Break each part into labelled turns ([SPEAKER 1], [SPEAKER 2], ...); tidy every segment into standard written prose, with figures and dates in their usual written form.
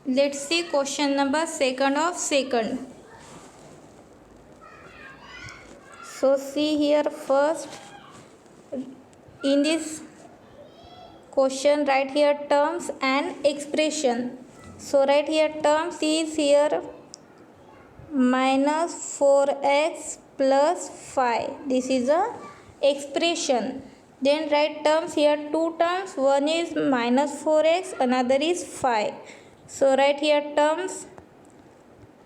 [SPEAKER 1] Let's see question number second of second. So see here first, in this question write here terms and expression. So write here terms is here minus 4x plus 5. This is a expression. Then write terms here, two terms, one is minus 4x, another is 5. So write here terms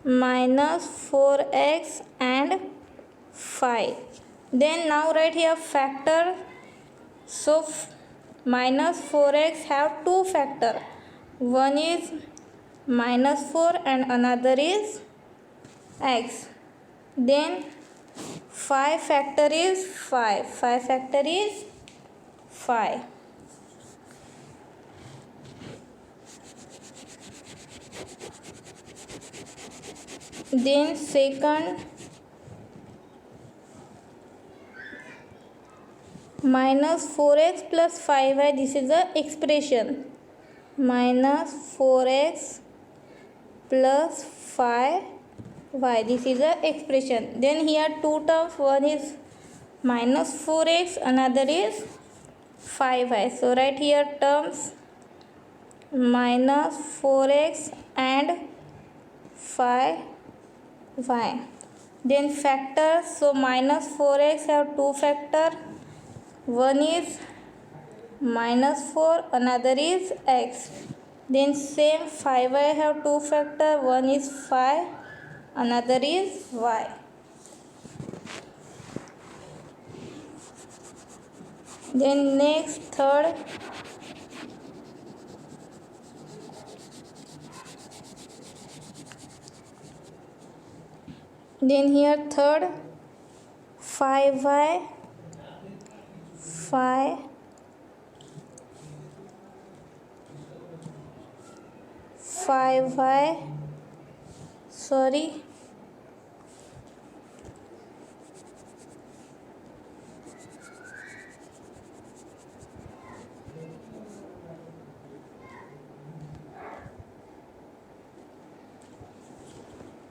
[SPEAKER 1] minus 4x and 5. Then now write here factor. So minus 4x have two factor, one is minus 4 and another is x. Then 5 factor is 5. 5 factor is 5. Then second, minus 4x plus 5y, this is a expression. Minus 4x plus 5y, this is a expression. Then here two terms, one is minus 4x, another is 5y. So write here terms minus 4x and 5y. Then factors, so minus 4x have two factor, one is minus 4, another is x. Then same 5y have two factor, one is 5, another is y. Then next third, then here third 5y 5y sorry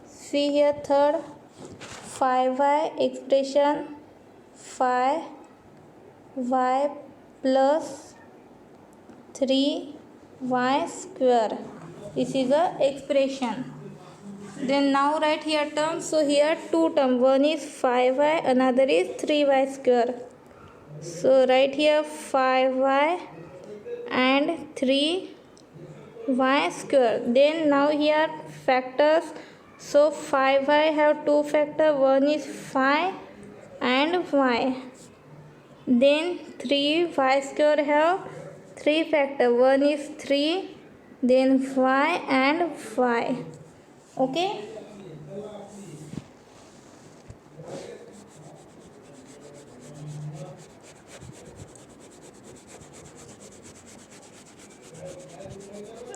[SPEAKER 1] see here third 5y expression 5y plus 3y square. This is a expression. Then now write here terms. So here two terms. One is 5y, another is 3y square. So write here 5y and 3y square. Then now here factors. So 5y have two factor. One is 5 and y. Then 3y square have three factor. One is 3, then y and y. Okay.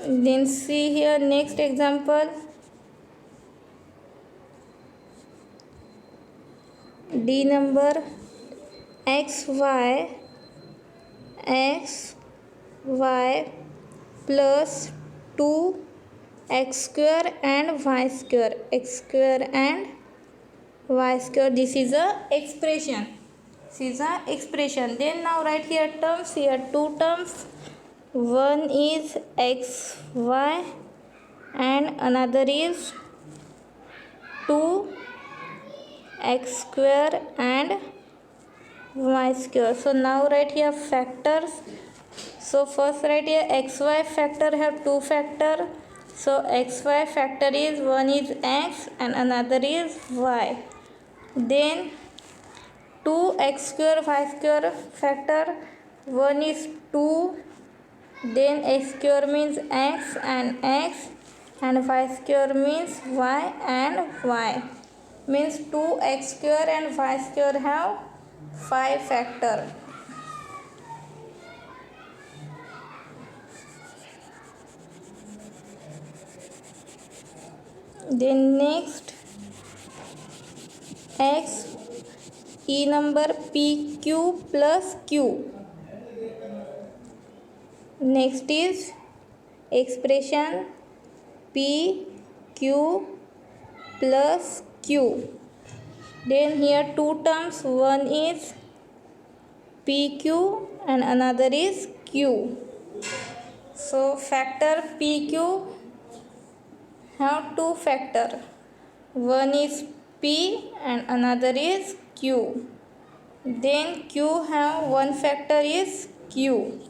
[SPEAKER 1] Then see here next example. D number xy plus 2x square and y square, x square and y square. This is a expression. Then now write here terms. Here two terms. One is xy and another is 2x square and y square. So now write here factors. So first write here xy factor have two factor. So xy factor is one is x and another is y. Then 2x square y square factor, one is 2, then x square means x and y square means y and y. Means 2x square and y square have 5 factor. Then next x e number pq plus q. Next is expression P Q plus Q. Then here two terms, one is PQ and another is Q. So factor PQ have two factor. One is P and another is Q. Then Q have one factor is Q.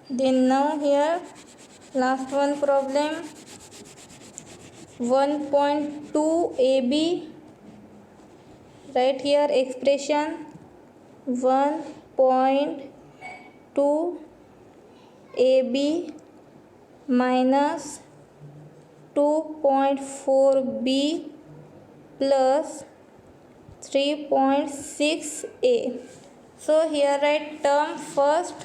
[SPEAKER 1] Then now here last one problem, 1.2 AB. Write here expression 1.2 AB minus 2.4B plus 3.6A. So here write term first.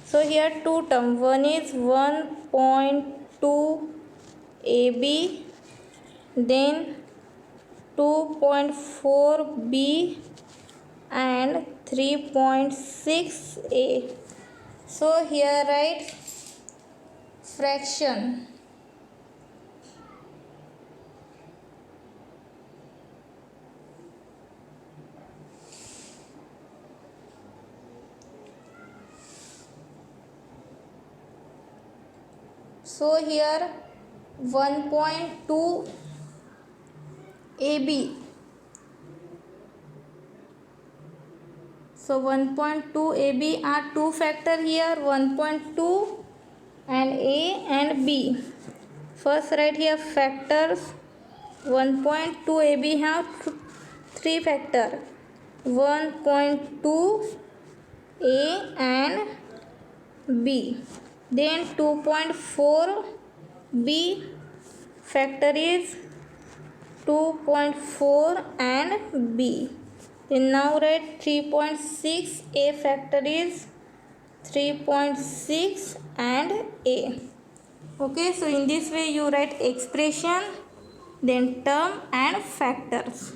[SPEAKER 1] So here two term, one is 1.2 AB, then 2.4B and 3.6A. So here write fraction. So here 1.2 AB. So 1.2 AB are two factor here, 1.2 and A and B. First write here factors. 1.2 AB have three factor, 1.2 A and B. Then 2.4 B factor is 2.4 and B. Then now write 3.6 A factor is 3.6 and A. Okay, so in this way you write expression, then term and factors.